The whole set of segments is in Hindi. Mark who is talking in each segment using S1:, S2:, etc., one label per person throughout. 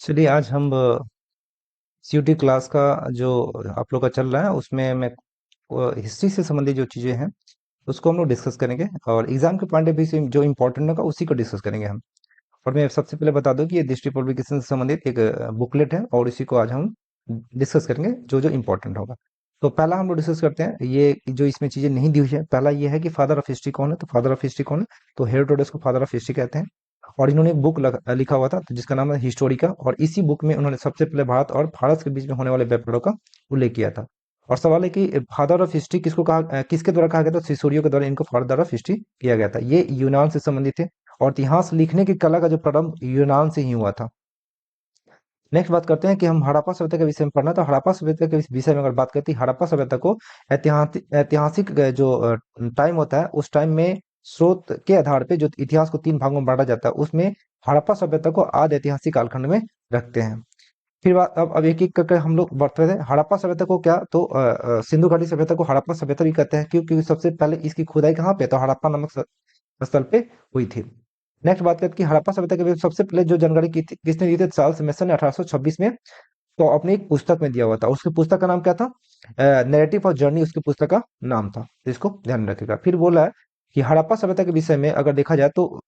S1: चलिए आज हम सीयूटी क्लास का जो आप लोग का चल रहा है उसमें मैं हिस्ट्री से संबंधित जो चीज़ें हैं उसको हम लोग डिस्कस करेंगे और एग्जाम के पॉइंट ऑफ व्यू से जो इम्पोर्टेंट होगा उसी को डिस्कस करेंगे हम। और मैं सबसे पहले बता दूं कि ये दृष्टि पब्लिकेशन से संबंधित एक बुकलेट है और इसी को आज हम डिस्कस करेंगे जो जो इम्पोर्टेंट होगा। तो पहला हम लोग डिस्कस करते हैं ये जो इसमें चीज़ें नहीं दी हुई है। पहला ये है कि फादर ऑफ हिस्ट्री कौन है, तो फादर ऑफ हिस्ट्री कौन है, तो हेरोडोटस को फादर ऑफ हिस्ट्री कहते हैं। और इन्होंने एक बुक लिखा हुआ था तो जिसका नाम है हिस्टोरिका, और इसी बुक में उन्होंने सबसे पहले भारत और फारस के बीच में होने वाले व्यापारों का उल्लेख किया था। और सवाल है कि फादर ऑफ हिस्ट्री किसको कहा, किसके द्वारा कहा गया था, सिसोरियो के द्वारा इनको फादर ऑफ हिस्ट्री किया गया था। ये यूनान से संबंधित थे और इतिहास लिखने की कला का जो प्रारंभ यूनान से ही हुआ था। नेक्स्ट बात करते हैं कि हम हड़प्पा सभ्यता के विषय में पढ़ना, तो हड़प्पा सभ्यता के विषय में अगर बात करती है हड़प्पा सभ्यता को ऐतिहासिक ऐतिहासिक जो टाइम होता है उस टाइम में स्रोत के आधार पे जो इतिहास को तीन भागों में बांटा जाता है उसमें हड़प्पा सभ्यता को आदि ऐतिहासिक कालखंड में रखते हैं। फिर बात अब एक एक करके हम लोग बढ़ते हैं। हड़प्पा सभ्यता को क्या, तो सिंधु घाटी सभ्यता को हड़प्पा सभ्यता भी कहते हैं क्योंकि सबसे पहले इसकी खुदाई कहाँ पे, तो हड़प्पा नामक स्थल पे हुई थी। नेक्स्ट बात करते हैं कि हड़प्पा सभ्यता के बारे में सबसे पहले जो जानकारी की थी किसने दी थी, चार्ल्स मेसन ने 1826 में तो अपनी एक पुस्तक में दिया हुआ था। उसकी पुस्तक का नाम क्या था, नैरेटिव ऑफ जर्नी उसकी पुस्तक का नाम था, तो इसको ध्यान रखिएगा। फिर बोला है कि हड़प्पा सभ्यता के विषय में अगर देखा जाए तो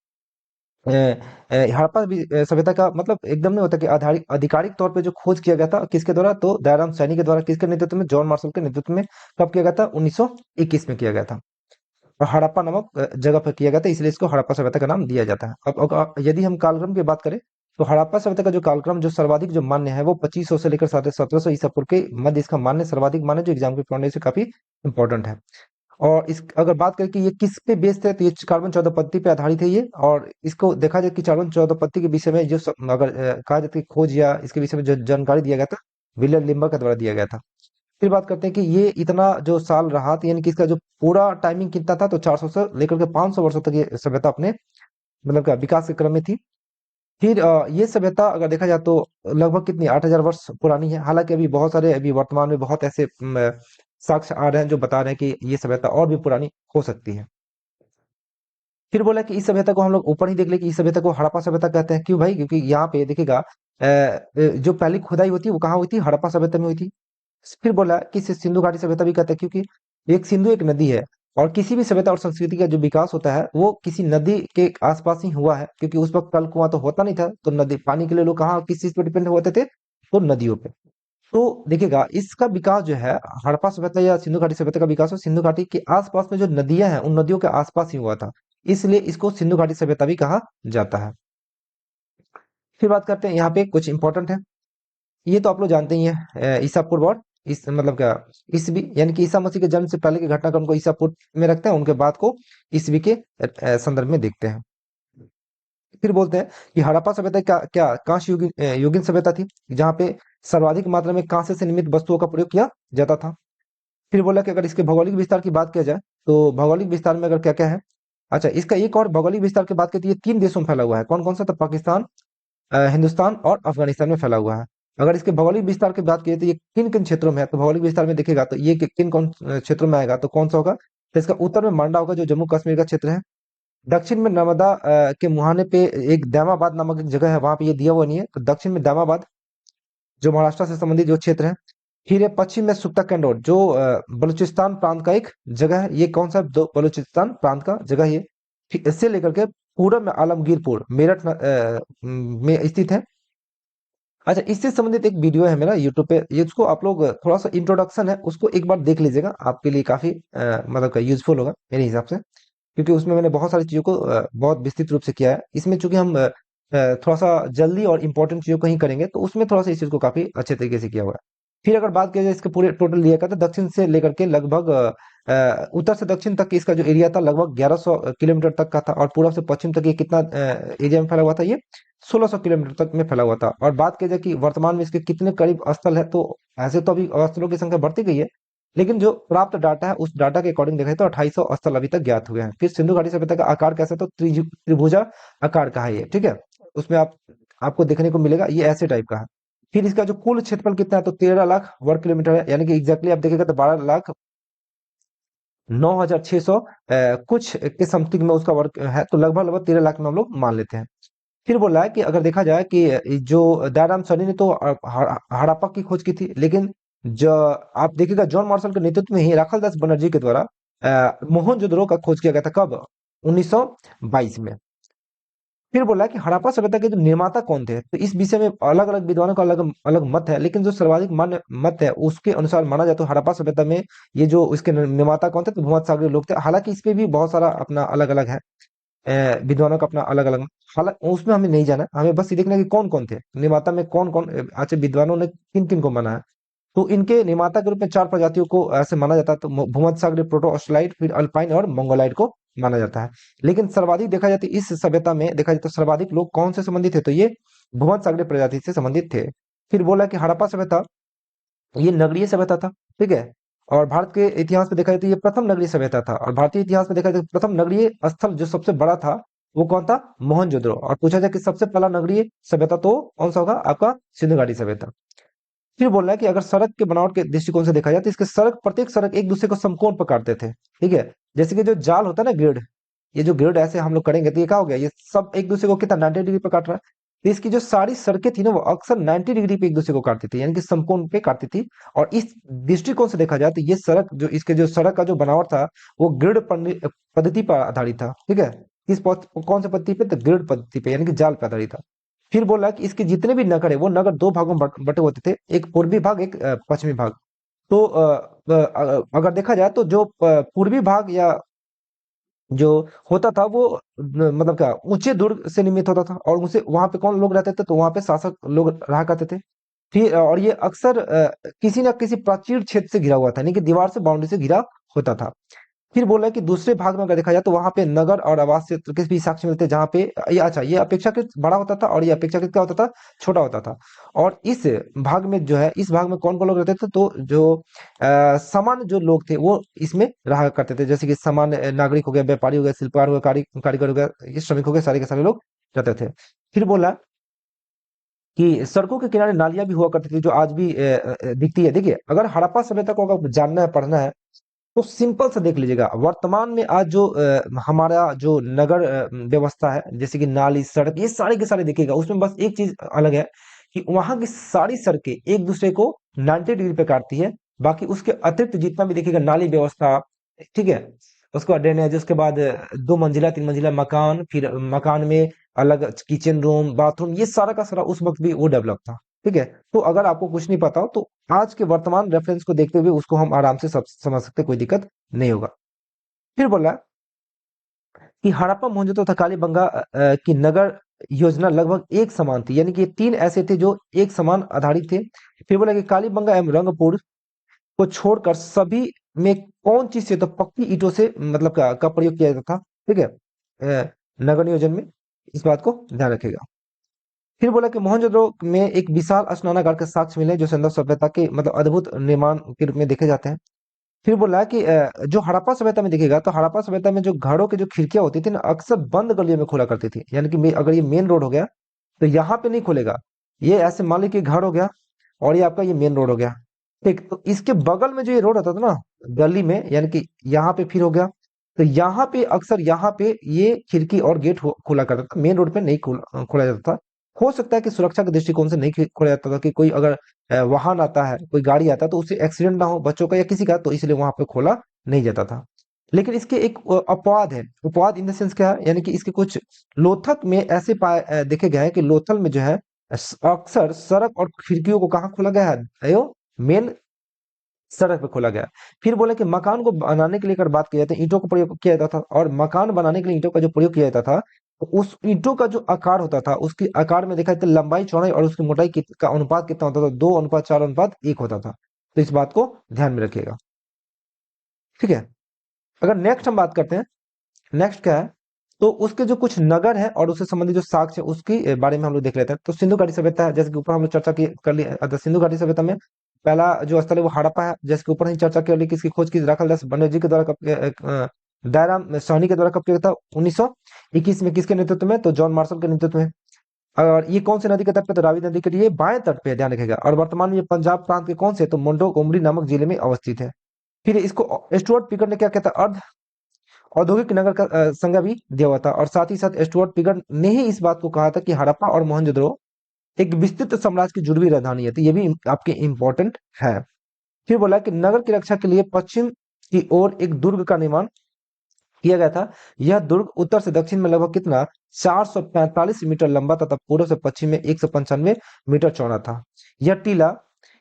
S1: हड़प्पा सभ्यता का मतलब एकदम नहीं होता कि आधारिक आधिकारिक तौर पे जो खोज किया गया था किसके द्वारा, तो दयाराम सैनी के द्वारा, किसके नेतृत्व में, जॉन मार्शल के नेतृत्व में। कब किया गया था, 1921 में किया गया था और हड़प्पा नामक जगह पर किया गया था, इसलिए इसको हड़प्पा सभ्यता का नाम दिया जाता है। यदि हम कालक्रम की बात करें तो हड़प्पा सभ्यता का जो कालक्रम जो सर्वाधिक जो मान्य है वो 2500 से लेकर 1700 ईसा पूर्व के मध्य इसका मान्य सर्वाधिक मान्य जो एग्जाम के पढ़ने से काफी इंपॉर्टेंट है। और इस अगर बात करें कि ये किस पे बेस्ड है, तो ये कार्बन 14 पत्ती पे आधारित है ये। और इसको देखा जाए कि कार्बन 14 पत्ती के विषय में जो अगर कहा जाए कि खोज या इसके विषय में जो जानकारी दिया गया था विलियम लिम्बर के द्वारा दिया गया था। फिर बात करते हैं कि ये इतना जो साल रहा था यानी कि इसका जो पूरा टाइमिंग कितना था, तो 400 से लेकर के 500 वर्षों तक ये सभ्यता अपने मतलब क्या विकास के क्रम में थी। फिर ये सभ्यता अगर देखा जाए तो लगभग कितनी 8000 वर्ष पुरानी है। हालांकि अभी बहुत सारे अभी वर्तमान में बहुत ऐसे साक्ष्य आ रहे हैं जो बता रहे हैं कि ये सभ्यता और भी पुरानी हो सकती है। फिर बोला कि इस सभ्यता को हम लोग ऊपर ही देख ले कि इस सभ्यता को हड़प्पा सभ्यता कहते हैं। क्यों भाई, क्योंकि यहाँ पे देखिएगा जो पहली खुदाई होती है वो कहाँ हुई थी, हड़प्पा सभ्यता में हुई थी। फिर बोला कि इसे सिंधु घाटी सभ्यता भी कहते हैं क्योंकि एक सिंधु एक नदी है और किसी भी सभ्यता और संस्कृति का जो विकास होता है वो किसी नदी के आसपास ही हुआ है, क्योंकि उस वक्त कल कुआं तो होता नहीं था, तो नदी पानी के लिए लोग कहाँ किस चीज पे डिपेंड होते थे, तो नदियों पे। तो देखिएगा इसका विकास जो है हड़प्पा सभ्यता या सिंधु घाटी सभ्यता का विकास हो सिंधु घाटी के आसपास में जो नदियां हैं उन नदियों के आसपास ही हुआ था, इसलिए इसको सिंधु घाटी सभ्यता भी कहा जाता है। फिर बात करते हैं यहाँ पे कुछ इंपॉर्टेंट है, ये तो आप लोग जानते ही हैं, ईसा पूर्व और इस मतलब क्या ईसवी, यानी कि ईसा मसीह के जन्म से पहले के घटनाक्रम को ईसा पूर्व में रखते हैं, उनके बाद को ईसवी के संदर्भ में देखते हैं। फिर बोलते हैं कि हड़प्पा सभ्यता क्या क्या कांस्य युगीन युगीन सभ्यता थी, जहाँ पे सर्वाधिक मात्रा में कांस्य से निर्मित वस्तुओं का प्रयोग किया जाता था। फिर बोला कि अगर इसके भौगोलिक विस्तार की बात किया जाए तो भौगोलिक विस्तार में अगर क्या क्या है, अच्छा इसका एक और भौगोलिक विस्तार की बात करती है, 3 देशों में फैला हुआ है। कौन कौन सा, तो पाकिस्तान, हिंदुस्तान और अफगानिस्तान में फैला हुआ है। अगर इसके भौगोलिक विस्तार की बात की तो ये किन किन क्षेत्रों में है, तो भौगोलिक विस्तार में देखेगा तो ये किन कौन क्षेत्रों में आएगा, तो कौन सा होगा, तो इसका उत्तर में मांडा होगा जो जम्मू कश्मीर का क्षेत्र है। दक्षिण में नर्मदा के मुहाने पे एक दैमाबाद नामक एक जगह है, वहां पे ये दिया हुआ नहीं है, तो दक्षिण में दैमाबाद जो महाराष्ट्र से संबंधित जो क्षेत्र है। फिर ये पश्चिम में सुक्ता कैंडोर जो बलूचिस्तान प्रांत का एक जगह है, ये कौन सा, बलूचिस्तान प्रांत का जगह ये। फिर इससे लेकर के पूरब में आलमगीरपुर मेरठ में स्थित है। अच्छा इससे संबंधित एक वीडियो है मेरा यूट्यूब पे, ये उसको आप लोग थोड़ा सा इंट्रोडक्शन है उसको एक बार देख लीजिएगा, आपके लिए काफी मतलब यूजफुल होगा मेरे हिसाब से, क्योंकि उसमें मैंने बहुत सारी चीजों को बहुत विस्तृत रूप से किया है। इसमें चूंकि हम थोड़ा सा जल्दी और इम्पोर्टेंट चीजों को ही करेंगे तो उसमें थोड़ा सा इस चीज को काफी अच्छे तरीके से किया हुआ है। फिर अगर बात किया जाए इसके पूरे टोटल लिया का, तो दक्षिण से लेकर के लगभग उत्तर से दक्षिण तक इसका जो एरिया था लगभग 1100 किलोमीटर तक का था, और पूर्व से पश्चिम तक ये कितना एरिया में फैला हुआ था, ये 1600 किलोमीटर तक में फैला हुआ था। और बात की जाए कि वर्तमान में इसके कितने करीब स्थल है, तो ऐसे तो अभी स्थलों की संख्या बढ़ती गई है, लेकिन जो प्राप्त डाटा है उस डाटा के अकॉर्डिंग देखा जाए तो 2800 स्थल अभी तक ज्ञात हुए हैं। फिर सिंधु घाटी सभ्यता का आकार कैसा, तो त्रिभुजा आकार का है ये, ठीक है। उसमें आपको देखने को मिलेगा ये ऐसे टाइप का है। फिर इसका जो कुल क्षेत्रफल कितना है, तो 13 लाख वर्ग किलोमीटर है, यानी कि एग्जैक्टली आप देखिएगा तो 12,09,600 कुछ के समथिंग में उसका वर्ग है, तो लगभग लगभग 13 लाख में हम लोग मान लेते हैं। फिर बोला है कि अगर देखा जाए कि जो दयाराम सैनी ने तो हड़प्पा की खोज की थी, लेकिन जो आप देखिएगा जॉन मार्शल के नेतृत्व में ही राखालदास बनर्जी के द्वारा मोहनजोदड़ो का खोज किया गया था। कब? 1922 में। फिर बोला कि हड़प्पा सभ्यता के जो निर्माता कौन थे, तो इस विषय में अलग अलग विद्वानों का अलग अलग मत है, लेकिन जो सर्वाधिक मान्य मत है उसके अनुसार माना जाए तो हड़प्पा सभ्यता में ये जो इसके निर्माता कौन थे, तो भूमध्य सागरीय लोग थे। हालांकि इस पे भी बहुत सारा अपना अलग अलग है, विद्वानों का अपना अलग अलग। हालांकि उसमें हमें नहीं जाना, हमें बस ये देखना है कि कौन कौन थे निर्माता में, कौन कौन अच्छे विद्वानों ने किन किन को माना है। तो इनके निर्माता के रूप में चार प्रजातियों को ऐसे माना जाता है, तो भूमध्य सागरीय, प्रोटो ऑस्ट्रेलाइट, फिर अल्पाइन और मंगोलाइट को माना जाता है। लेकिन सर्वाधिक देखा जाए तो इस सभ्यता में देखा जाए तो सर्वाधिक लोग कौन से संबंधित थे, तो ये भूमध्य सागरीय प्रजाति से संबंधित थे। फिर बोला कि हड़प्पा सभ्यता ये नगरीय सभ्यता था, ठीक है। और भारत के इतिहास में देखा जाए तो ये प्रथम नगरीय सभ्यता था, और भारतीय इतिहास में देखा जाए तो प्रथम नगरीय स्थल जो सबसे बड़ा था वो कौन था? मोहनजोदड़ो। और पूछा जाए कि सबसे पहला नगरीय सभ्यता तो कौन सा होगा आपका? सिंधु घाटी सभ्यता। फिर बोल रहा है कि अगर सड़क के बनावट के दृष्टिकोण से देखा जाए तो इसके सड़क, प्रत्येक सड़क एक दूसरे को समकोण पर काटते थे, ठीक है। जैसे कि जो जाल होता है ना, ग्रिड, ये जो ग्रिड ऐसे हम लोग करेंगे तो ये क्या हो गया, ये सब एक दूसरे को कितना 90 डिग्री पर काट रहा है। तो इसकी जो सारी सड़कें थी ना वो अक्सर 90 डिग्री पे एक दूसरे को काटती थी, यानी कि समकोण पे काटती थी। और इस दृष्टिकोण से देखा जाए तो ये सड़क जो इसके जो सड़क का जो बनावट था वो ग्रिड पद्धति पर आधारित था, ठीक है। कौन से पद्धति पे? तो ग्रिड पद्धति पे, यानी कि जाल पे आधारित था। फिर बोला कि इसके जितने भी नगर है वो नगर दो भागों में बटे होते थे, एक पूर्वी भाग, एक पश्चिमी भाग। तो अगर देखा जाए तो जो पूर्वी भाग या जो होता था वो मतलब क्या ऊंचे दुर्ग से निर्मित होता था, और उसे वहां पे कौन लोग रहते थे, तो वहां पे शासक लोग रहा करते थे। फिर और ये अक्सर किसी ना किसी प्राचीर क्षेत्र से घिरा हुआ था, यानी कि दीवार से, बाउंड्री से घिरा होता था। फिर बोला है कि दूसरे भाग में अगर देखा जाए तो वहां पे नगर और आवास क्षेत्र के भी साक्ष्य मिलते हैं, जहां पे ये अच्छा ये अपेक्षाकृत बड़ा होता था और ये अपेक्षाकृत क्या होता था? छोटा होता था। और इस भाग में जो है, इस भाग में कौन कौन लोग रहते थे, तो जो सामान्य जो लोग थे वो इसमें रहा करते थे, जैसे कि सामान्य नागरिक हो गया, व्यापारी हो गया, शिल्पकार हो गया, कारीगर हो गया, ये श्रमिक हो गए, सारे के सारे लोग रहते थे। फिर बोला कि सड़कों के किनारे नालियां भी हुआ करती थी, जो आज भी दिखती है। देखिए, अगर हड़प्पा सभ्यता को अगर जानना है, पढ़ना है, तो सिंपल से देख लीजिएगा। वर्तमान में आज जो हमारा जो नगर व्यवस्था है, जैसे कि नाली, सड़क, ये सारे के सारे देखिएगा, उसमें बस एक चीज अलग है कि वहां की सारी सड़कें एक दूसरे को 90 डिग्री पे काटती है। बाकी उसके अतिरिक्त जितना भी देखिएगा, नाली व्यवस्था, ठीक है, उसके बाद ड्रेनेज, उसके बाद दो मंजिला, तीन मंजिला मकान, फिर मकान में अलग किचन रूम, बाथरूम, ये सारा का सारा उस वक्त भी वो डेवलप था, ठीक है। तो अगर आपको कुछ नहीं पता हो तो आज के वर्तमान रेफरेंस को देखते हुए उसको हम आराम से समझ सकते हैं, कोई दिक्कत नहीं होगा। फिर बोला कि हड़प्पा, मोहनजोदड़ो तथा कालीबंगा की नगर योजना लगभग एक समान थी, यानी कि ये तीन ऐसे थे जो एक समान आधारित थे। फिर बोला कि कालीबंगा एवं रंगपुर को छोड़कर सभी में कौन चीज से, तो पक्की ईंटों से मतलब का प्रयोग किया जाता था, ठीक है, नगर नियोजन में। इस बात को ध्यान रखेगा। फिर बोला कि मोहनजोदड़ो में एक विशाल स्नानागार के साक्ष्य मिले, जो सिंधु सभ्यता के मतलब अद्भुत निर्माण के रूप में देखे जाते हैं। फिर बोला कि जो हड़प्पा सभ्यता में दिखेगा, तो हड़प्पा सभ्यता में जो घरों की जो खिड़कियां होती थी ना, अक्सर बंद गलियों में खुला करती थी, यानी कि अगर ये मेन रोड हो गया तो यहाँ पे नहीं खुलेगा। ये ऐसे मान लीजिए कि घर हो गया और ये आपका ये मेन रोड हो गया, ठीक। तो इसके बगल में जो ये रोड होता था ना, गली में, यानी कि यहाँ पे फिर हो गया, तो यहाँ पे अक्सर यहाँ पे ये खिड़की और गेट खुला करता था, मेन रोड पे नहीं खोला जाता था। हो सकता है कि सुरक्षा के दृष्टिकोण से नहीं खोला जाता था, कि कोई अगर वाहन आता है, कोई गाड़ी आता है, तो उससे एक्सीडेंट ना हो बच्चों का या किसी का, तो इसलिए वहां पे खोला नहीं जाता था। लेकिन इसके एक अपवाद है। अपवाद इन द सेंस क्या है, यानी कि इसके कुछ लोथक में ऐसे देखे गए हैं कि लोथल में जो है अक्सर सड़क और खिड़कियों को कहाँ खोला गया है, अयो मेन सड़क पे खोला गया। फिर बोले कि मकान को बनाने के लिए अगर बात की जाए तो ईंटों का प्रयोग किया जाता था, और मकान बनाने के लिए ईंटों का जो प्रयोग किया जाता था, तो उस ईंटों का जो आकार होता था, उसके आकार में देखा जाए तो लंबाई, चौड़ाई और उसकी मोटाई का अनुपात कितना होता था? 2:4:1 होता था। तो इस बात को ध्यान में रखिएगा, ठीक है। अगर नेक्स्ट हम बात करते हैं, नेक्स्ट क्या है, तो उसके जो कुछ नगर है और उससे संबंधित जो साक्ष्य है उसके बारे में हम लोग देख लेते हैं। तो सिंधु घाटी सभ्यता है, जैसे कि ऊपर हम लोग चर्चा की कर ली। सिंधु घाटी सभ्यता में पहला जो स्थल है वो हड़प्पा है, जैसे कि ऊपर ही चर्चा कर ली कि इसकी खोज की राखालदास बनर्जी के द्वारा दयाराम साहनी के द्वारा कब किया था? 1921 में। किसके नेतृत्व में? तो जॉन मार्शल के नेतृत्व में। और ये कौन से नदी के तट पे? तो रावी नदी के लिए बाएं तट पे है, ध्यान रखेगा। और वर्तमान में ये पंजाब प्रांत के कौन से? तो मोंडो गोमरी नामक जिले में अवस्थित है। फिर इसको स्टुअर्ट पीकर ने क्या कहता है? अर्ध औद्योगिक नगर का संज्ञा भी दिया हुआ था। और साथ ही साथ स्टुअर्ट पिगन ने ही इस बात को कहा था कि हड़प्पा और मोहनजोदड़ो एक विस्तृत साम्राज्य की जुड़वी राजधानी है। तो ये भी आपके इम्पोर्टेंट है। फिर बोला कि नगर की रक्षा के लिए पश्चिम की ओर एक दुर्ग का निर्माण किया गया था। यह दुर्ग उत्तर से दक्षिण में लगभग कितना 445 मीटर लंबा तथा पूर्व से पश्चिम में 195 मीटर चौड़ा था। यह टीला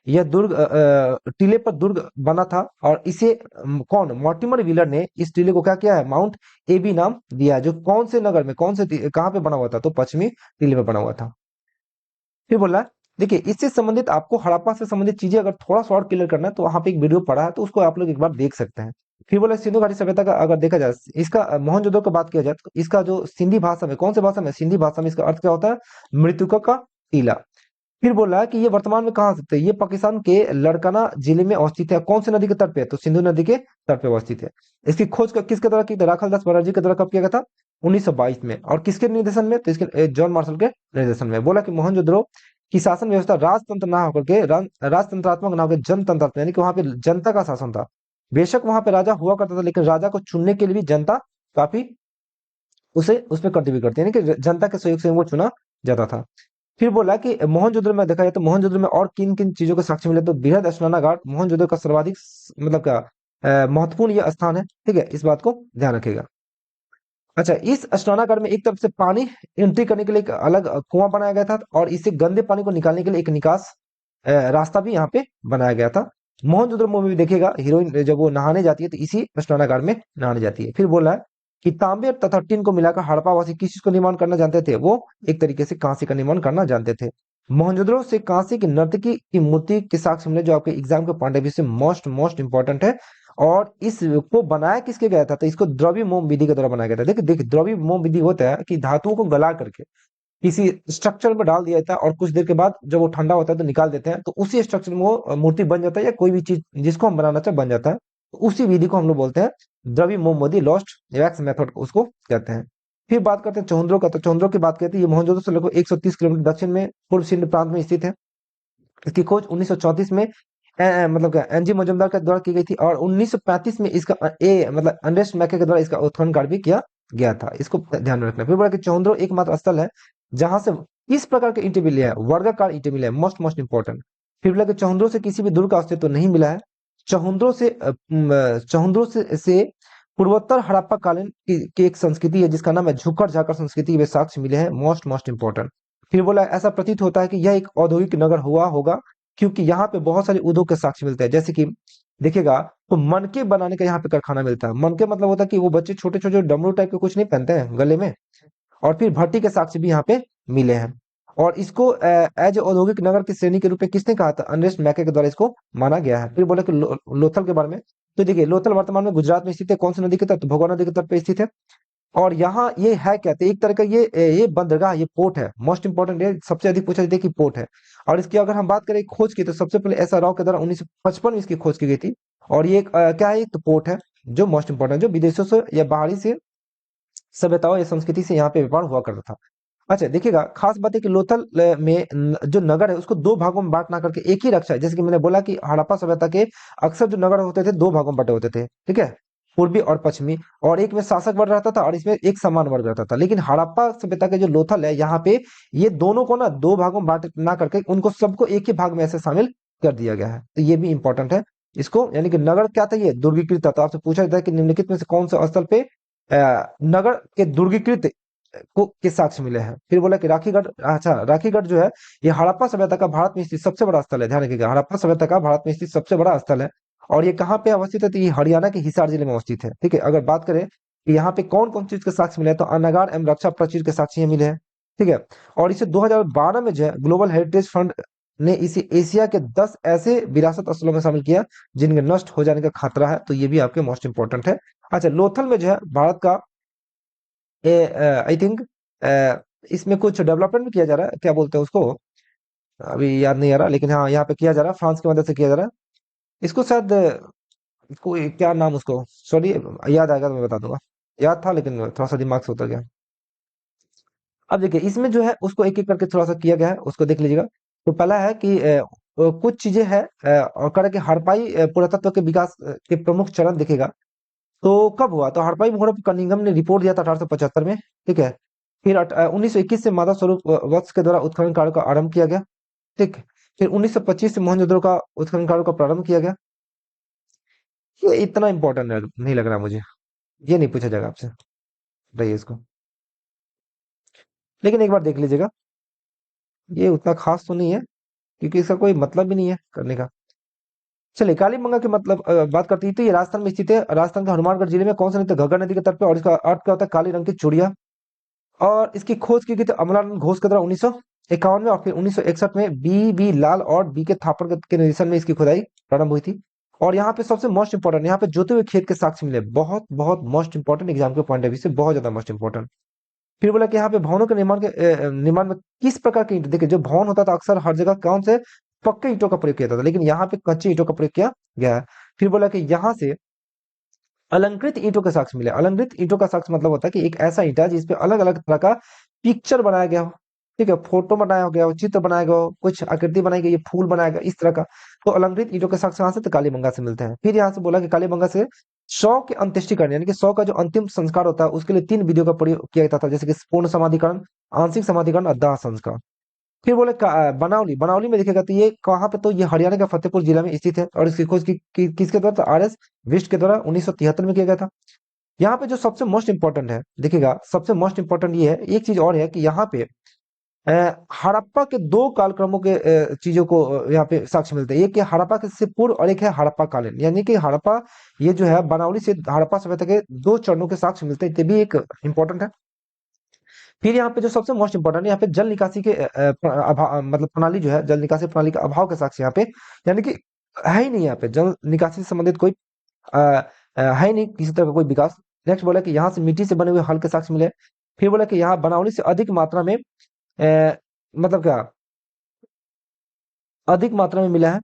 S1: यह दुर्ग टीले पर दुर्ग बना था। और इसे कौन मॉर्टिमर व्हीलर ने इस टीले को क्या किया है, माउंट एबी नाम दिया है। जो कौन से नगर में कौन से कहाँ पे बना हुआ था, तो पश्चिमी टीले में बना हुआ था। फिर बोला, देखिए इससे संबंधित आपको हड़प्पा से संबंधित चीजें अगर थोड़ा सा और क्लियर करना है तो वहां पे एक वीडियो पड़ा है, तो उसको आप लोग एक बार देख सकते हैं। फिर बोला सिंधु घाटी सभ्यता का अगर देखा जाए, इसका मोहनजोदड़ो की बात किया जाए तो इसका जो सिंधी भाषा में, कौन से भाषा में, सिंधी भाषा में इसका अर्थ क्या होता है, मृतका का टीला। फिर बोला है कि ये वर्तमान में कहाँ स्थित है, ये पाकिस्तान के लड़काना जिले में अवस्थित है। कौन से नदी के तट पे है, तो सिंधु नदी के तट पे अवस्थित है। इसकी खोज किसके द्वारा की, राखालदास बनर्जी के द्वारा कब किया गया था, 1922 में। और किसके निर्देशन में, तो इसके जॉन मार्शल के निर्देशन में। बोला कि मोहनजोदड़ो की शासन व्यवस्था राजतंत्र ना होकर के राजतंत्रात्मक ना होकर जनतंत्रात्मक, यानी कि वहां पे जनता का शासन था। बेशक वहां पे राजा हुआ करता था, लेकिन राजा को चुनने के लिए भी जनता काफी उसे उसमें कंट्रीब्यूट करती है, यानी कि जनता के सहयोग से वो चुना जाता था। फिर बोला कि मोहनजोदड़ो में देखा जाए तो मोहनजोदड़ो में और किन किन चीजों के साक्ष्य मिले, तो बृहद स्नानागार मोहनजोदड़ो का सर्वाधिक मतलब क्या महत्वपूर्ण यह स्थान है। ठीक है, इस बात को ध्यान रखिएगा। अच्छा, इस स्नानागार में एक तरफ से पानी एंट्री करने के लिए एक अलग कुआं बनाया गया था, और इससे गंदे पानी को निकालने के लिए एक निकास रास्ता भी यहाँ पे बनाया गया था। मोहनजोदड़ो मूवी में देखिएगा, हीरोइन जब वो नहाने जाती है तो इसी स्नानागार में नहाने जाती है। फिर बोला है कि तांबे तथा टिन को मिलाकर हड़प्पा वासी किस चीज को निर्माण करना जानते थे, वो एक तरीके से कांसे का निर्माण करना जानते थे। मोहनजोदड़ो से कांसे की नर्तकी की मूर्ति के साक्ष्य मिले, जो आपके एग्जाम के पॉइंट ऑफ व्यू से मोस्ट मोस्ट इंपॉर्टेंट है। और इसको बनाया किसके गया था, तो इसको द्रव्य मोम विधि के द्वारा बनाया गया था। देखिए देखिए, द्रव्य मोम विधि होता है कि धातुओं को गला करके किसी स्ट्रक्चर में डाल दिया जाता है, और कुछ देर के बाद जब वो ठंडा होता है तो निकाल देते हैं, तो उसी स्ट्रक्चर में वो मूर्ति बन जाता है, या कोई भी चीज जिसको हम बनाना चाहे बन जाता है। तो उसी विधि को हम लोग बोलते हैं द्रव्य मोम विधि, लॉस्ट वैक्स मेथड उसको कहते हैं। फिर बात करते हैं चौहद्रो का, तो चौहद्रो की बात करते हैं, ये मोहनजोदड़ो से लगभग 130 किलोमीटर दक्षिण में पूर्व सिंध प्रांत में स्थित है। इसकी खोज 1934 में मतलब क्या एनजी मजुमदार के द्वारा की गई थी, और 1935 में इसका मतलब अर्नेस्ट मैके के द्वारा इसका उत्खनन कार्य भी किया गया था। इसको ध्यान में रखना। फिर बोला कि चौहद्रो एकमात्र स्थल है जहां से इस प्रकार के ईंटें मिली है, वर्गाकार ईंटें मिले हैं, मोस्ट मोस्ट इंपॉर्टेंट। फिर बोला कि चौहद्रो से किसी भी दुर्ग का अस्तित्व नहीं मिला है। चौहद्रो से पूर्वोत्तर हड़प्पा कालीन की एक संस्कृति है जिसका नाम है झुक्कर झाकर संस्कृति, वे साक्ष्य मिले हैं, मोस्ट मोस्ट इंपॉर्टेंट। फिर बोला ऐसा प्रतीत होता है कि यह एक औद्योगिक नगर हुआ होगा, क्योंकि यहाँ पे बहुत सारे उद्योग के साक्ष्य मिलते हैं। जैसे कि देखिएगा, तो मनके बनाने का यहाँ पे कारखाना मिलता है। मनके मतलब होता है कि वो बच्चे छोटे छोटे डमरू टाइप के कुछ नहीं पहनते हैं गले में। और फिर भट्टी के साक्ष्य भी यहाँ पे मिले हैं। और इसको एज औद्योगिक नगर की श्रेणी के रूप में किसने कहा था, अर्नेस्ट मैके के द्वारा इसको माना गया है। फिर बोले कि लोथल के बारे में, तो देखिए लोथल वर्तमान में गुजरात में स्थित है। कौन सी नदी के तट, भगवा नदी के तट पे स्थित है। और यहाँ ये है क्या, तो एक तरह का ये बंदरगाह, ये पोर्ट है, मोस्ट इंपोर्टेंट है, सबसे अधिक पूछा जाता है कि पोर्ट है। और इसकी अगर हम बात करें खोज की, तो सबसे पहले एस आर राव के द्वारा 1955 में इसकी खोज की गई थी। और ये क्या है, एक तो पोर्ट है जो मोस्ट इंपोर्टेंट, जो विदेशों से या बाहरी से सभ्यताओं या संस्कृति से यहाँ पे व्यापार हुआ करता था। अच्छा देखिएगा, खास बात है कि लोथल में जो नगर है उसको दो भागों में बांट ना करके एक ही रक्षा है। जैसे कि मैंने बोला कि हड़प्पा सभ्यता के अक्सर जो नगर होते थे दो भागों में बटे होते थे, ठीक है, पूर्वी और पश्चिमी। और एक में शासक वर्ग रहता था और इसमें एक समान वर्ग रहता था। लेकिन हड़प्पा सभ्यता के जो लोथल है, यहाँ पे ये दोनों को ना दो भागों में बांट ना करके उनको सबको एक ही भाग में ऐसे शामिल कर दिया गया है। तो ये भी इंपॉर्टेंट है। इसको यानी कि नगर क्या था, ये दुर्गीकृत था। तो आपसे पूछा जाता है कि निम्नलिखित में से कौन से स्थल पे नगर के दुर्गीकृत को के साक्ष्य मिले हैं। फिर बोला कि राखीगढ़, अच्छा राखीगढ़ जो है ये हड़प्पा सभ्यता का भारत में स्थित सबसे बड़ा स्थल है। ध्यान रखिएगा, हड़प्पा सभ्यता का भारत में स्थित सबसे बड़ा स्थल है। और ये कहाँ पे अवस्थित है, तो ये हरियाणा के हिसार जिले में अवस्थित है। ठीक है, अगर बात करें कि यहाँ पे कौन कौन चीज के साक्ष्य मिले हैं, तो अनागार एवं रक्षा प्राचीर के साक्ष्य मिले हैं। ठीक है, और इसे 2012 में जो है ग्लोबल हेरिटेज फंड ने इसे एशिया के 10 ऐसे विरासत स्थलों में शामिल किया जिनके नष्ट हो जाने का खतरा है। तो ये भी आपके मोस्ट इंपॉर्टेंट है। अच्छा, लोथल में जो है भारत का आई थिंक इसमें कुछ डेवलपमेंट भी किया जा रहा है, क्या बोलते हैं उसको, अभी याद नहीं आ रहा, लेकिन हाँ यहाँ पे किया जा रहा है, फ्रांस की मदद से किया जा रहा है। इसको शायद कोई क्या नाम उसको, सॉरी, याद आएगा तो मैं बता दूंगा। याद था लेकिन थोड़ा सा दिमाग से उतर गया। अब देखिए इसमें जो है उसको एक एक करके थोड़ा सा किया गया है, उसको देख लीजिएगा। तो पहला है कि कुछ चीजें हैं और करे कि हड़प्पाई पुरातत्व के विकास के प्रमुख चरण दिखेगा। तो कब हुआ? तो हड़प्पा भूगर्भ कनिंघम ने रिपोर्ट दिया था 1875 में। ठीक है। फिर 1921 से माधव स्वरूप वत्स के द्वारा उत्खनन कार्य का आरंभ किया गया। ठीक। फिर 1925 से मोहनजोदड़ो का उत्खनन कार्य का प्रारंभ किया गया। ये इतना इंपॉर्टेंट नहीं लग रहा मुझे, ये नहीं पूछा जाएगा आपसे, बताइए इसको। लेकिन एक बार देख लीजिएगा, ये उतना खास तो नहीं है, क्योंकि इसका कोई मतलब भी नहीं है करने का। चलिए, कालीबंगा के मतलब बात करते हैं, तो ये राजस्थान में स्थित है। राजस्थान के हनुमानगढ़ जिले में कौन सा नदी? घग्गर नदी के तट पे, और इसका अर्थ क्या होता है? काली रंग की चूड़िया। और इसकी खोज की गई थी अमलानंद घोष के द्वारा 1951 में, और फिर 1961 में बी लाल और बी के थापर के निर्देशन में इसकी खुदाई प्रारंभ हुई थी। और यहाँ पे सबसे मोस्ट इंपोर्टेंट, यहाँ पे जोते हुए खेत के साक्ष्य मिले। बहुत बहुत मोस्ट इंपोर्टेंट, एग्जाम के पॉइंट ऑफ व्यू से बहुत ज्यादा मोस्ट इंपोर्टेंट। फिर बोला कि यहाँ पे भवनों के निर्माण में किस प्रकार की ईंट? देखिए, जो भवन होता था अक्सर हर जगह कौन से पक्के ईंटों का प्रयोग किया जाता था, लेकिन यहाँ पे कच्चे ईंटों का प्रयोग किया गया है। फिर बोला कि यहाँ से अलंकृत ईंटों के साक्ष्य मिले। अलंकृत ईंटों का साक्ष्य मतलब होता है कि एक ऐसा ईंटा जिसपे अलग अलग तरह का पिक्चर बनाया गया हो। ठीक है, फोटो बनाया गया हो, चित्र बनाया गया हो, कुछ आकृति बनाई गई है, फूल बनाया गया, इस तरह का। तो अलंकृत ईंटों के साक्ष्य यहाँ से, तो कालीबंगा से मिलते हैं। फिर यहाँ से बोला कि कालीबंगा से शव के अंत्येष्टिकरण, यानी कि शव का जो अंतिम संस्कार होता है, उसके लिए 3 विधियों का प्रयोग किया जाता था, जैसे कि पूर्ण समाधिकरण, आंशिक समाधिकरण और दाह संस्कार। फिर बोले बनावली। बनावली में देखेगा तो ये कहाँ पे? तो ये हरियाणा के फतेहपुर जिला में स्थित है, और इसकी खोज किसके द्वारा? तो आर एस विस्ट के द्वारा 1973 में किया गया था। यहाँ पे जो सबसे मोस्ट इंपॉर्टेंट है, देखिएगा, सबसे मोस्ट इंपॉर्टेंट ये है, एक चीज और है कि यहाँ पे हड़प्पा के 2 कालक्रमों के चीजों को यहाँ पे साक्ष्य मिलते हैं। एक है हड़प्पा के से पूर्व, और एक है हड़प्पा कालीन, यानी कि हड़प्पा, ये जो है बनावली से हड़प्पा सभ्यता के 2 चरणों के साक्ष्य मिलते हैं, ये भी एक इंपॉर्टेंट है। फिर यहाँ पे जो सबसे मोस्ट इंपॉर्टेंट, यहाँ पे जल निकासी के अभाव, मतलब प्रणाली जो है, जल निकासी प्रणाली का अभाव के साक्ष्य यहाँ पे, यानी कि है ही नहीं यहाँ पे जल निकासी से संबंधित कोई है ही नहीं किसी तरह का कोई विकास। नेक्स्ट बोला कि यहाँ से मिट्टी से बने हुए हल के साक्ष्य मिले। फिर बोला कि यहाँ बनावली से अधिक मात्रा में मतलब क्या, अधिक मात्रा में मिला है।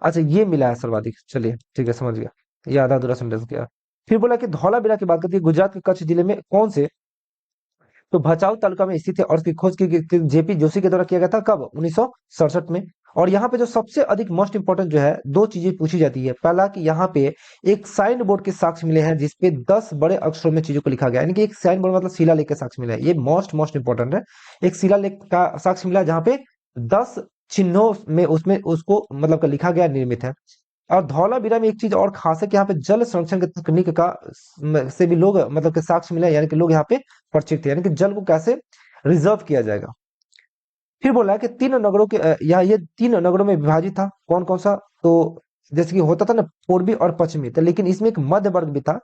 S1: अच्छा, ये मिला है सर्वाधिक, चलिए ठीक है, समझ गया, ये आधा अधूरा सेंटेंस गया। फिर बोला कि धौलावीरा की बात करती है, गुजरात के कच्छ जिले में कौन से? तो भचाऊ तालुका में स्थित है, और इसकी खोज की जेपी जोशी के द्वारा किया गया था। कब? 1967 में। और यहाँ पे जो सबसे अधिक मोस्ट इंपोर्टेंट जो है, 2 चीजें पूछी जाती है। पहला कि यहाँ पे एक साइन बोर्ड के साक्ष्य मिले हैं, जिसपे 10 बड़े अक्षरों में चीजों को लिखा गया है, यानी कि एक साइन बोर्ड मतलब शिलालेख के साक्ष्य मिले हैं। ये मोस्ट मोस्ट इंपोर्टेंट है। एक शिलालेख का साक्ष्य मिला है, जहाँ पे 10 चिन्हों में उसमें उसको मतलब का लिखा गया, निर्मित है। और धौलावीरा में एक चीज और खास है कि यहाँ पे जल संरक्षण की तकनीक का से भी लोग मतलब के साक्ष्य मिले हैं, यानी कि लोग यहाँ पे परिचित थे, यानी कि जल को कैसे रिजर्व किया जाएगा। फिर बोला है कि 3 नगरों के यहाँ ये 3 नगरों में विभाजित था, कौन कौन सा? तो जैसे कि होता था ना पूर्वी और पश्चिमी, तो लेकिन इसमें एक मध्य वर्ग भी था।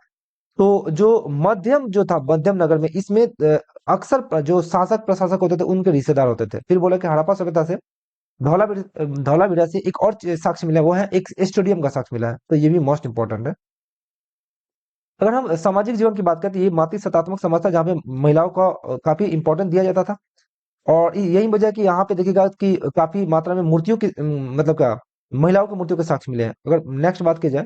S1: तो जो मध्यम जो था, मध्यम नगर में, इसमें अक्सर जो शासक प्रशासक होते थे, उनके रिश्तेदार होते थे। फिर बोला कि हड़प्पा सभ्यता से धौलावीरा से एक और साक्ष्य मिला, वो है एक स्टेडियम का साक्ष्य मिला है, तो ये भी मोस्ट इंपॉर्टेंट है। अगर हम सामाजिक जीवन की बात करें, तो ये मातृ सत्तात्मक समाज था, जहाँ पे महिलाओं का काफी इंपॉर्टेंस दिया जाता था। और यही वजह है कि यहाँ पे देखिएगा कि काफी मात्रा में मूर्तियों की मतलब क्या, महिलाओं की मूर्तियों के साक्ष्य मिले हैं। अगर नेक्स्ट बात की जाए,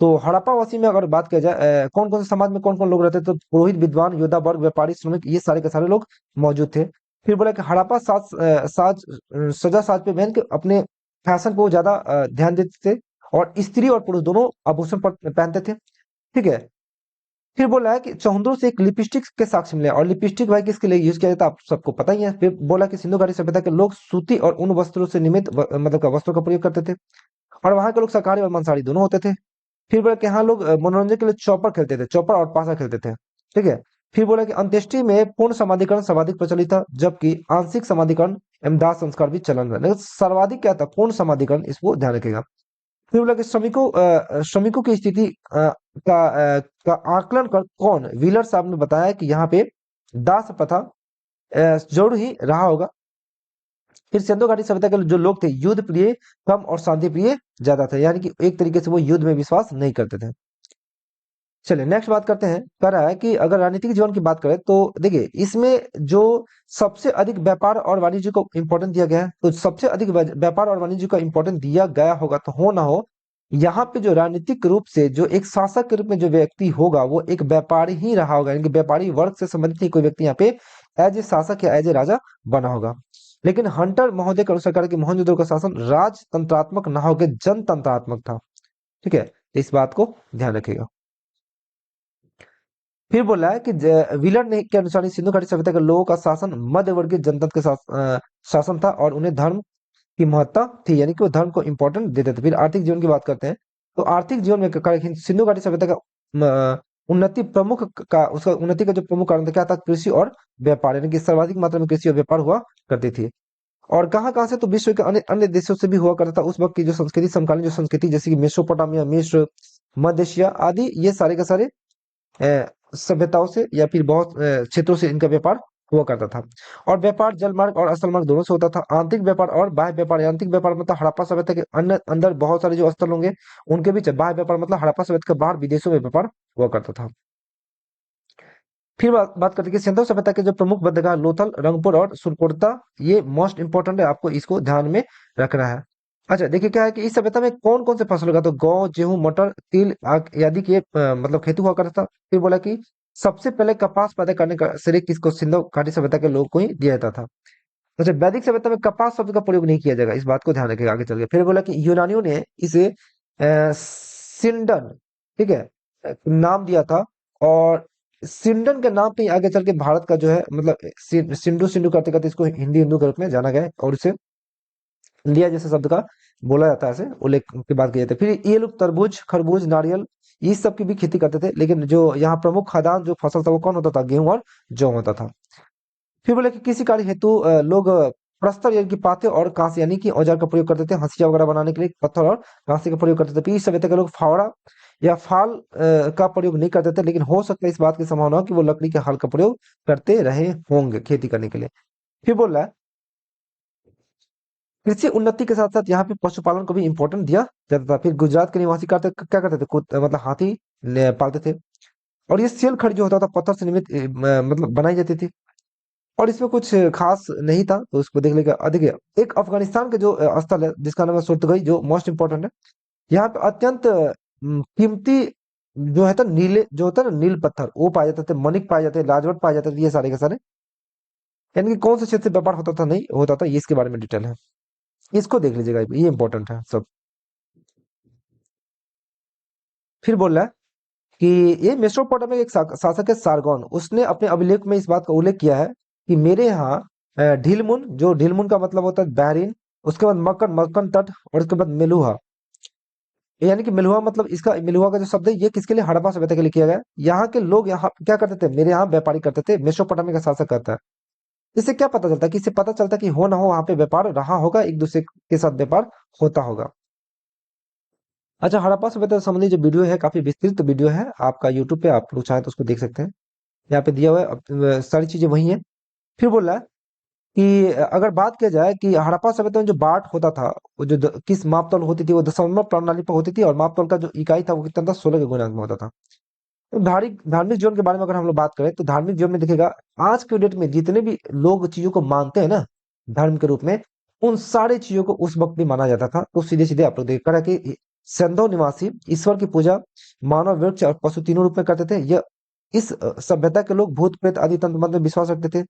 S1: तो हड़प्पा वासी में अगर बात किया जाए, कौन कौन से समाज में कौन कौन लोग रहते थे? तो पुरोहित, विद्वान, योद्धा वर्ग, व्यापारी, श्रमिक, ये सारे के सारे लोग मौजूद थे। फिर बोला कि हड़प्पा सजा साज पे मेन के अपने फैशन को ज्यादा ध्यान देते थे, और स्त्री और पुरुष दोनों आभूषण पहनते थे। ठीक है। फिर बोला है कि चौहंदरों से एक लिपस्टिक के साक्ष्य मिले, और लिपस्टिक भाई किसके लिए यूज किया जाता है, आप सबको पता ही है। फिर बोला कि सिंधु घाटी सभ्यता के लोग सूती और उन वस्त्रों से निर्मित मतलब का वस्त्रों का प्रयोग करते थे, और वहां के लोग शाकाहारी और मांसाहारी दोनों होते थे। फिर बोला कि यहाँ लोग मनोरंजन के लिए चौपर खेलते थे, चौपर और पासा खेलते थे। ठीक है। फिर बोला कि अंत्येष्टि में पूर्ण समाधिकरण सर्वाधिक प्रचलित था, जबकि आंशिक समाधिकरण एवं दाह संस्कार भी चलन था, लेकिन सर्वाधिक क्या था? पूर्ण समाधिकरण, इसको ध्यान रखेगा। फिर बोला कि श्रमिकों की स्थिति का आकलन कर कौन? व्हीलर साहब ने बताया कि यहाँ पे दास प्रथा जरूर ही रहा होगा। फिर सिंधु घाटी सभ्यता के जो लोग थे, युद्ध प्रिय कम और शांति प्रिय ज्यादा थे, यानी कि एक तरीके से वो युद्ध में विश्वास नहीं करते थे। चलिए नेक्स्ट बात करते हैं। कह रहा है कि अगर राजनीतिक जीवन की बात करें, तो देखिए इसमें जो सबसे अधिक व्यापार और वाणिज्य को इंपॉर्टेंस दिया गया है, तो सबसे अधिक व्यापार और वाणिज्य को इंपॉर्टेंस दिया गया होगा, तो हो ना हो, यहाँ पे जो राजनीतिक रूप से जो एक शासक के रूप में जो व्यक्ति होगा, वो एक व्यापारी ही रहा होगा, यानी कि व्यापारी वर्ग से संबंधित ही कोई व्यक्ति यहाँ पे एज ए शासक या एज ए राजा बना होगा। लेकिन हंटर महोदय के अनुसार कहा कि मोहनजोदड़ो का शासन राजतंत्रात्मक न होकर जनतंत्रात्मक था। ठीक है। इस बात को ध्यान रखिएगा। फिर बोला है कि व्हीलर ने के अनुसार इस सिंधु घाटी सभ्यता के लोगों का शासन मध्यवर्गीय जनता के शासन था और उन्हें धर्म की महत्ता थी, यानी कि वो धर्म को इंपॉर्टेंट देते थे। फिर आर्थिक जीवन की बात करते हैं, तो आर्थिक जीवन में सिंधु घाटी सभ्यता का उन्नति प्रमुख का उसका उन्नति का जो प्रमुख कारण था क्या था, कृषि और व्यापार, यानी कि सर्वाधिक मात्रा में कृषि और व्यापार हुआ करती थी। और कहाँ-कहाँ से, तो विश्व के अन्य अन्य देशों से भी हुआ करता था। उस वक्त की जो संस्कृति, समकालीन जो संस्कृति, जैसे कि मेसोपोटामिया, मिस्र, मध्य एशिया आदि, ये सारे के सारे सभ्यताओं से या फिर बहुत क्षेत्रों से इनका व्यापार हुआ करता था। और व्यापार जल मार्ग और स्थल मार्ग दोनों से होता था। आंतरिक व्यापार और बाह्य व्यापार, आंतरिक व्यापार मतलब हड़प्पा सभ्यता के अंदर बहुत सारे जो स्थल होंगे उनके बीच, बाह्य व्यापार मतलब हड़प्पा सभ्यता के बाहर विदेशों में व्यापार हुआ करता था। फिर बात करते हैं कि सिंधु सभ्यता के जो प्रमुख बंदरगाह लोथल, रंगपुर और सुरकोर्ता, ये मोस्ट इंपोर्टेंट है, आपको इसको ध्यान में रखना है। अच्छा देखिए क्या है कि इस सभ्यता में कौन कौन से फसल होगा, तो गेहूं, गेहूं, मटर, तिल आदि के मतलब खेती हुआ करता था। फिर बोला कि सबसे पहले कपास पैदा करने का श्रेय किसको, सिंधु घाटी सभ्यता के लोग को ही दिया जाता था। अच्छा वैदिक सभ्यता में कपास शब्द का प्रयोग नहीं किया जाएगा, इस बात को ध्यान रखिएगा आगे चल के। फिर बोला कि यूनानियों ने इसे सिंडन, ठीक है, नाम दिया था। और सिंडन के नाम पे ही आगे चल के भारत का जो है मतलब सिंधु सिंधु करते करते इसको हिंदी हिंदू के रूप में जाना गया है, और इसे लिया जैसे शब्द का बोला जाता है, ऐसे उल्लेख की बात की जाती है। फिर ये लोग तरबूज, खरबूज, नारियल, इस सब की भी खेती करते थे, लेकिन जो यहाँ प्रमुख खाद्यान्न जो फसल था वो कौन होता था, गेहूं और जौ होता था। फिर बोले कि किसी कार्य हेतु लोग प्रस्तर यानी कि पाथे और कांसे यानी कि औजार का प्रयोग करते थे, हंसिया वगैरह बनाने के लिए पत्थर और कांसे का प्रयोग करते थे। फिर इस सभ्यता के लोग फावड़ा या फाल का प्रयोग नहीं करते थे, लेकिन हो सकता है इस बात की संभावना हो कि वो लकड़ी के हल का प्रयोग करते रहे होंगे खेती करने के लिए। फिर बोल रहा है कृषि उन्नति के साथ साथ यहाँ पे पशुपालन को भी इंपॉर्टेंट दिया जाता था। फिर गुजरात के निवासी करते क्या करते थे, मतलब हाथी पालते थे। और ये सेल खड़ी जो होता था पत्थर से निर्मित मतलब बनाई जाती थी, और इसमें कुछ खास नहीं था, तो उसको देख लेगा अधिक। एक अफगानिस्तान के जो स्थल है जिसका नाम है सुर्तगई, जो मोस्ट इंपोर्टेंट है। यहाँ पे अत्यंत कीमती जो है, तो नीले जो होता है ना, नील पत्थर वो पाए जाते थे, मणिक पाए जाते थे, लाजवट पाए जाते थे, ये सारे के सारे। यानी कि कौन से क्षेत्र से व्यापार होता था नहीं होता था, ये इसके बारे में डिटेल है, इसको देख लीजिएगा, ये इंपॉर्टेंट है सब। फिर बोल रहा है कि ये मेसोपोटामिया के एक शासक है सारगोन, उसने अपने अभिलेख में इस बात का उल्लेख किया है कि मेरे यहाँ ढीलमुन, जो ढीलमुन का मतलब होता है बहरीन, उसके बाद मक्कन, मक्कन तट, और उसके बाद मेलुहा, यानी कि मेलुहा मतलब इसका, मेलुहा का जो शब्द है ये किसके लिए, हड़प्पा सभ्यता के लिए किया गया। यहाँ के लोग यहाँ क्या करते थे, मेरे यहाँ व्यापारी करते थे, मेसोपोटामिया का शासक करता है। इससे क्या पता चलता है, कि इससे पता चलता है कि हो ना हो वहां पे व्यापार रहा होगा, एक दूसरे के साथ व्यापार होता होगा। अच्छा हड़प्पा सभ्यता से संबंधित जो वीडियो है काफी विस्तृत वीडियो है, आपका यूट्यूब पे, आप लोग चाहे तो उसको देख सकते हैं, यहाँ पे दिया हुआ है, सारी चीजें वही है। फिर बोल रहा है कि अगर बात किया जाए कि हड़प्पा सभ्यता में जो बाट होता था, वो जो किस मापतौल होती थी, वो दशमलव प्रणाली पर होती थी, और मापतौल का जो इकाई था वो कितना था, 16 के गुणांक में होता था। तो धार्मिक धार्मिक जीवन के बारे में अगर हम लोग बात करें, तो धार्मिक जीवन में देखिएगा आज के डेट में जितने भी लोग चीजों को मानते हैं ना धर्म के रूप में, उन सारे चीजों को उस वक्त भी माना जाता था। तो सीधे सीधे आप लोग देखा है कि सिंधु निवासी ईश्वर की पूजा मानव, वृक्ष और पशु तीनों रूप में करते थे। यह इस सभ्यता के लोग भूत प्रेत आदि तंत्र मंत्र में विश्वास रखते थे।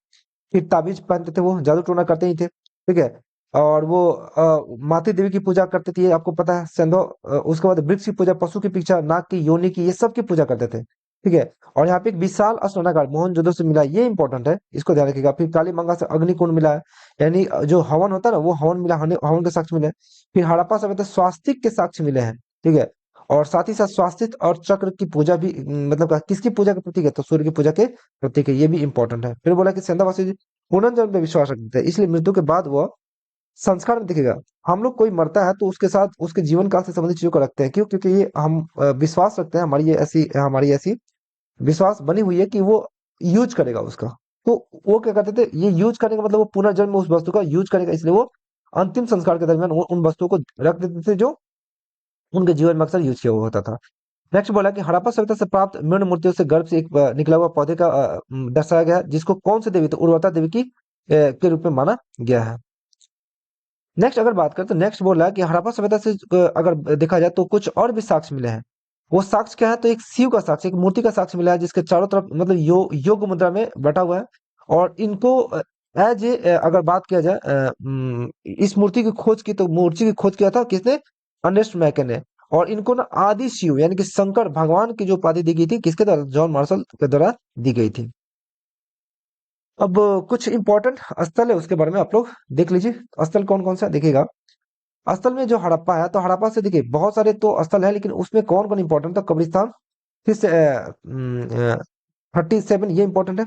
S1: फिर ताबीज पहनते थे, वो जादू टोना करते ही थे, ठीक है। और वो मातृ देवी की पूजा करते थे, ये आपको पता है सिंधु। उसके बाद वृक्ष की पूजा, पशु की पीछा, नाग की, योनि की, ये सब की पूजा करते थे, ठीक है। और यहाँ पे एक विशाल स्नानागार मोहनजोदड़ो से मिला है, ये इंपॉर्टेंट है, इसको ध्यान रखिएगा। फिर कालीमंगा से अग्निकुंड मिला है, यानी जो हवन होता है ना वो हवन मिला, हवन के साक्ष्य मिले हैं। फिर हड़प्पा सभ्यता स्वास्तिक के साक्ष्य मिले हैं, ठीक है। और साथ ही साथ स्वास्तिक और चक्र की पूजा भी मतलब किसकी पूजा के प्रतीक है, तो सूर्य की पूजा के प्रतीक है, ये भी इंपॉर्टेंट है। फिर बोला कि सिंधुवासी पुनर्जन्म पे विश्वास रखते थे, इसलिए मृत्यु के बाद वह संस्कार में दिखेगा। हम लोग कोई मरता है तो उसके साथ उसके जीवन काल से संबंधित चीजों को रखते हैं, क्यों, क्योंकि ये हम विश्वास रखते हैं, हमारी ऐसी विश्वास बनी हुई है कि वो यूज करेगा उसका। तो वो क्या करते थे, ये यूज करने का मतलब वो पुनर्जन्म में उस वस्तु का यूज करेगा, इसलिए वो अंतिम संस्कार के दरमियान उन वस्तुओं को रख देते थे जो उनके जीवन में अक्सर यूज किया हुआ होता था। नेक्स्ट बोला कि हड़प्पा सभ्यता से प्राप्त मृण मूर्तियों से गर्भ से एक निकला हुआ पौधे का दर्शाया गया है, जिसको कौन सी देवी, तो उर्वरता देवी की के रूप में माना गया है। नेक्स्ट अगर बात करें तो नेक्स्ट बोल रहा है कि हड़प्पा सभ्यता से अगर देखा जाए तो कुछ और भी साक्ष्य मिले हैं। वो साक्ष्य क्या है, तो एक शिव का साक्ष्य, एक मूर्ति का साक्ष्य मिला है, जिसके चारों तरफ मतलब योग मुद्रा में बैठा हुआ है। और इनको एज ए अगर बात किया जाए इस मूर्ति की खोज की, तो मूर्ति की खोज किया था किसने, अर्नेस्ट मैकन ने। और इनको ना आदि शिव यानी कि शंकर भगवान की जो उपाधि दी गई थी किसके द्वारा, जॉन मार्शल के द्वारा दी गई थी। अब कुछ इंपॉर्टेंट स्थल है उसके बारे में आप लोग देख लीजिए। स्थल कौन कौन सा देखिएगा। स्थल में जो हड़प्पा है, तो हड़प्पा से देखिए बहुत सारे तो स्थल है, लेकिन उसमें कौन कौन इंपॉर्टेंट था, कब्रिस्तान, फिर से 37 ये इंपॉर्टेंट है।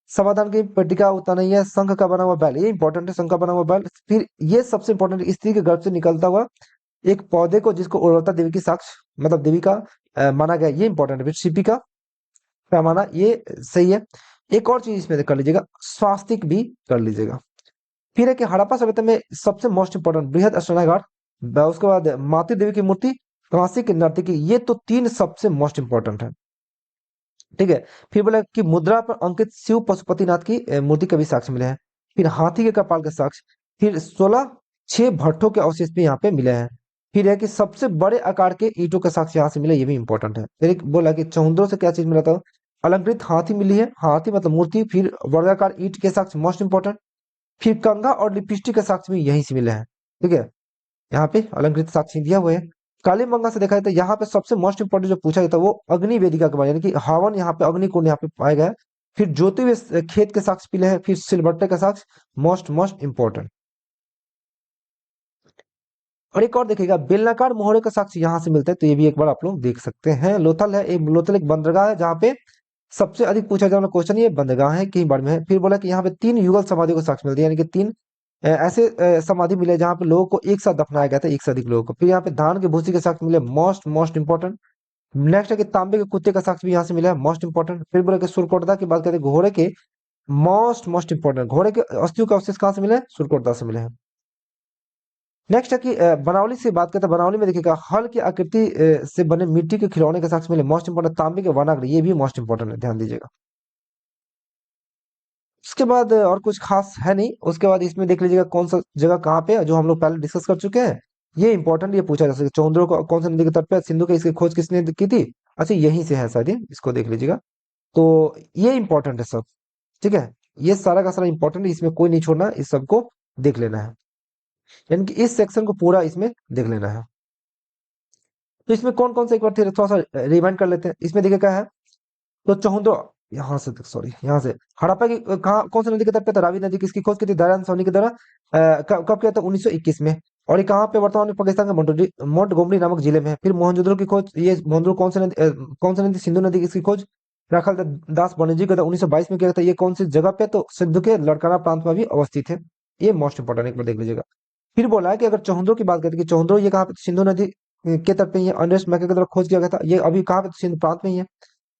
S1: समाधान की पट्टिका उतना नहीं है, शंख का बना हुआ बैल ये इंपॉर्टेंट है, शंख का बना हुआ बैल। फिर ये सबसे इंपॉर्टेंट, स्त्री के गर्भ से निकलता हुआ एक पौधे को जिसको उर्वरता देवी की साक्ष मतलब देवी का माना गया, ये इंपॉर्टेंट है। फिर सीपी का पैमाना ये सही है। एक और चीज इसमें कर लीजिएगा, स्वास्तिक भी कर लीजिएगा। फिर है कि हड़प्पा सभ्यता में सबसे मोस्ट इंपोर्टेंट बृहद स्नानागार, उसके बाद मातृ देवी की मूर्ति, कांसे की नर्तकी, ये तो तीन सबसे मोस्ट इंपोर्टेंट है। ठीक है। फिर बोला कि मुद्रा पर अंकित शिव पशुपतिनाथ की मूर्ति के भी साक्ष्य मिले हैं। फिर हाथी के कपाल के साक्ष्य, फिर 6 भट्टों के अवशेष भी यहाँ पे मिले हैं। फिर है कि सबसे बड़े आकार के ईंटों के साक्ष्य यहाँ से मिले, ये भी इंपॉर्टेंट है। फिर एक बोला कि चौंदरों से क्या चीज मिला था, अलंकृत हाथी मिली है, हाथी मतलब मूर्ति। फिर वर्गाकार ईंट के साक्ष्य मोस्ट इंपोर्टेंट। फिर कंघा और लिपस्टिक के साक्ष्य भी यहीं से मिले हैं। ठीक है, यहाँ पे अलंकृत साक्ष्य दिया हुआ है। कालीमंगा से देखा जाए तो यहाँ पे सबसे मोस्ट इंपोर्टेंट जो पूछा जाता है वो अग्नि वेदिका के बारे में, यानी कि हवन, यहाँ पे अग्नि कुंड यहाँ पे पाया गया है। फिर ज्योति में खेत के साक्ष्य मिले हैं। फिर सिलबट्टे का साक्ष्य मोस्ट मोस्ट इंपोर्टेंट। और एक और देखिएगा, बेलनाकार मोहरे का साक्ष्य यहाँ से मिलता है, तो ये भी एक बार आप लोग देख सकते हैं। लोथल है, एक लोथल एक बंदरगाह है जहाँ पे सबसे अधिक पूछा जाने वाला क्वेश्चन ये बंदरगाह है कहीं बार में है। फिर बोला कि यहाँ पे 3 युगल समाधियों को साक्ष्य मिलती है, यानी कि 3 ऐसे समाधि मिले जहाँ पे लोगों को एक साथ दफनाया गया था, एक से अधिक लोगों को। फिर यहाँ पे धान के भूसी के साक्ष्य मिले, मोस्ट मोस्ट इंपोर्टेंट। नेक्स्ट है कि तांबे के कुत्ते का साक्ष्य भी यहाँ से मिला है, मोस्ट इंपोर्टेंट। फिर बोला कि सुरकोटदा की बात करते हैं, घोड़े के मोस्ट मोस्ट इंपोर्टेंट, घोड़े के अस्थियों के अवशेष कहाँ से मिले हैं, सुरकोटदा से मिले हैं। नेक्स्ट है कि बनावली से बात करते हैं, बनावली में देखिएगा हल की आकृति से बने मिट्टी के खिलौने के साक्ष्य मिले, मोस्ट इंपोर्टेंट। तांबे के वनाग्र, ये भी मोस्ट इंपोर्टेंट है, ध्यान दीजिएगा। उसके बाद और कुछ खास है नहीं। उसके बाद इसमें देख लीजिएगा कौन सा जगह कहाँ पे है, जो हम लोग पहले डिस्कस कर चुके हैं। ये इंपॉर्टेंट, ये पूछा जा सकता है, चौंद्रो को कौन सा नदी के तट पे है, सिंधु के इसकी खोज किसने की थी। अच्छा, यहीं से है शायद ये, इसको देख लीजिएगा। तो ये इंपॉर्टेंट है सब। ठीक है, ये सारा का सारा इंपॉर्टेंट है, इसमें कोई नहीं छोड़ना, इस सबको देख लेना है, यानी कि इस सेक्शन को पूरा इसमें देख लेना है। तो इसमें कौन कौन से एक बार फिर थोड़ा सा रिमाइंड कर लेते हैं। इसमें देखिए क्या है, तो चौहदो यहाँ से, सॉरी यहाँ से हड़प्पा की कहाँ कौन सी नदी के तट पे था, रावी नदी, किसकी खोज की थी, दयाराम साहनी के द्वारा। कब किया था, 1921 में। और ये कहाँ पे वर्तमान में पाकिस्तान के मोंटगोमरी नामक जिले में है। फिर मोहनजोदड़ो की खोज, ये मोहनजोदड़ो कौन सी नदी, सिंधु नदी, इसकी खोज राखाल दास बनर्जी का था, 1922 में किया था। ये कौन सी जगह पे, तो सिंधु के लड़काना प्रांत में भी अवस्थित है। ये मोस्ट इंपोर्टेंट, एक बार देख लीजिएगा। फिर बोला है कि अगर चौहदरो की बात करते हैं कि चौहदरो ये कहाँ पे, सिंधु नदी के तट पे ही है, अर्नेस्ट मैके के द्वारा खोज किया गया था। ये अभी कहाँ पे, सिंध प्रांत में ही है।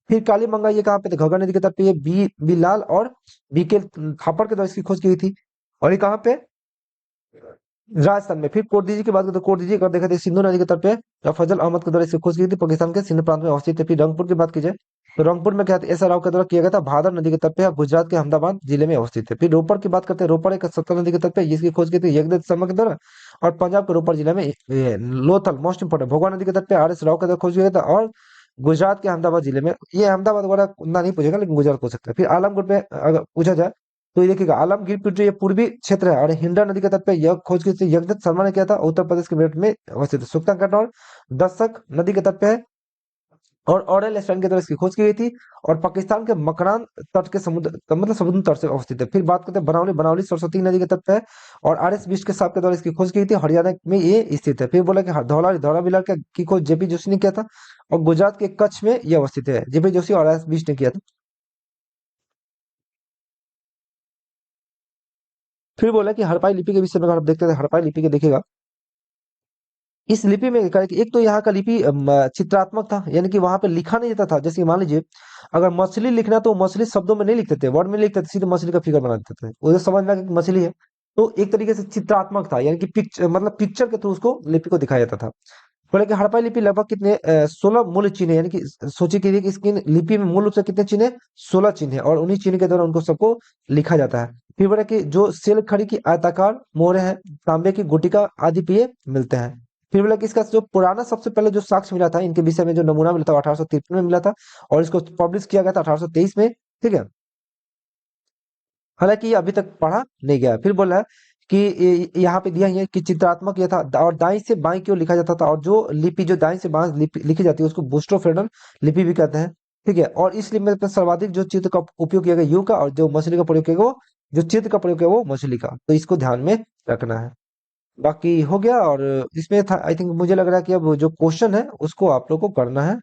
S1: फिर कालीमंगा ये कहाँ पे थे, घग्गर नदी के तट पे, ये बी लाल और बी के थापड़ के द्वारा इसकी खोज की गई थी। और ये कहाँ पे, राजस्थान में। फिर कोटदीजी की बात करें तो कोटदीजी अगर देखा जाए सिंधु नदी के तट पे, या फजल अहमद के द्वारा इसकी खोज की थी, पाकिस्तान के सिंध प्रांत में अवस्थित है। फिर रंगपुर की बात की जाए तो रंगपुर में क्या था, एस आर राव के द्वारा किया गया था, भादर नदी के तट पे, गुजरात के अहमदाबाद जिले में अवस्थित है। फिर रोपड़ की बात करते हैं, रोपड़ एक सतलज नदी के तट पे, जिसकी खोज की थी यज्ञदत्त शर्मा के द्वारा। और पंजाब के रोपड़ जिले में लोथल मोस्ट इंपोर्टेंट, भोगवा नदी के तट पे आर एस राव के द्वारा खोज किया गया था। और गुजरात के अहमदाबाद जिले में, ये अहमदाबाद वगैरह उतना नहीं पूछेगा, लेकिन गुजरात पूछ सकता है। फिर आलमगढ़ पे अगर पूछा जाए तो ये देखिएगा, आलमगीर पे जो ये पूर्वी क्षेत्र है और हिंडा नदी के तट पे, यह खोज की थी यज्ञदत्त शर्मा ने किया था, उत्तर प्रदेश के मेरठ में अवस्थित है। सुल्तान कटौर दस्तक नदी के तट पे है, और ऑरेल स्टैंड की तरह इसकी खोज की गई थी। और पाकिस्तान के मकरान तट के समुद्र मतलब समुद्र तट से अवस्थित है। फिर बात करते हैं बनावली, बनावली सरस्वती नदी के तट पे है, और आर एस बिष्ट के साहब के द्वारा इसकी खोज की गई थी, हरियाणा में ये स्थित है। फिर बोला कि धौला धौलावीरा की खोज जेपी जोशी ने किया था, और गुजरात के कच्छ में यह अवस्थित है, जेपी जोशी और आर एस बिष्ट ने किया था। फिर बोला कि हड़प्पाई लिपि के विषय में अगर आप देखते हैं, हड़प्पाई लिपि के देखिएगा, इस लिपि में क्या है कि एक तो यहाँ का लिपि चित्रात्मक था, यानी कि वहां पे लिखा नहीं जाता था। जैसे कि मान लीजिए अगर मछली लिखना, तो मछली शब्दों में नहीं लिखते थे, वर्ड में नहीं लिखते थे, सीधे मछली का फिगर बना देते थे, उसे समझ में आ गया कि मछली है। तो एक तरीके से चित्रात्मक था, यानी कि पिक्चर मतलब पिक्चर के थ्रू उसको लिपि को दिखाया जाता था। बोले कि हड़प्पा लिपि लगभग कितने 16 मूल चिन्ह है, यानी कि सोचिए कि इसकी लिपि में मूल रूप से कितने चिन्ह है, 16 चिन्ह है, और उन्हीं चिन्ह के द्वारा उनको सबको लिखा जाता है। फिर बोले कि जो सेल खड़ी की आयताकार मोहरें हैं, तांबे की गुटिका आदि पे ये मिलते हैं। फिर बोला कि इसका जो पुराना सबसे पहले जो साक्ष्य मिला था इनके विषय में, जो नमूना मिला था 1853 में मिला था, और इसको पब्लिश किया गया था 1823 में। ठीक है, हालांकि ये अभी तक पढ़ा नहीं गया। फिर बोला है कि यहाँ पे दिया ही है कि चित्रात्मक यह था, और दाईं से बाईं की ओर लिखा जाता था, और जो लिपि जो दाईं से बाईं लिखी जाती है उसको बुस्टोफ्रेडल लिपि भी कहते हैं। ठीक है, और इस लिपि में सर्वाधिक जो चित्र का उपयोग किया गया यू का, और जो मछली का प्रयोग किया गया वो, जो चित्र का प्रयोग किया वो मछली का, तो इसको ध्यान में रखना है। बाकी हो गया। और इसमें था, आई थिंक मुझे लग रहा है कि अब जो क्वेश्चन है उसको आप लोग को करना है।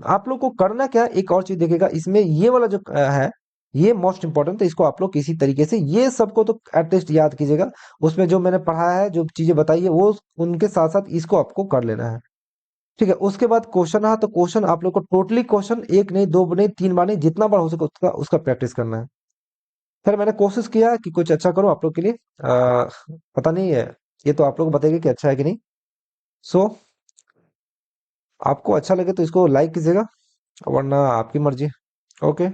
S1: आप लोग को करना क्या है, एक और चीज देखिएगा इसमें, ये वाला जो है ये मोस्ट इंपॉर्टेंट है, इसको आप लोग किसी तरीके से ये सबको तो एटलीस्ट याद कीजिएगा। उसमें जो मैंने पढ़ाया है, जो चीजें बताई है, वो उनके साथ साथ इसको आपको कर लेना है। ठीक है, उसके बाद क्वेश्चन रहा, तो क्वेश्चन आप लोग को टोटली क्वेश्चन एक नहीं, दो नहीं, तीन बार नहीं, जितना बार हो सके उसका उसका प्रैक्टिस करना है। फिर मैंने कोशिश किया कि कुछ अच्छा करूं आप लोग के लिए। पता नहीं है, ये तो आप लोग बताइए कि अच्छा है कि नहीं। सो आपको अच्छा लगे तो इसको लाइक कीजिएगा, वरना आपकी मर्जी। ओके।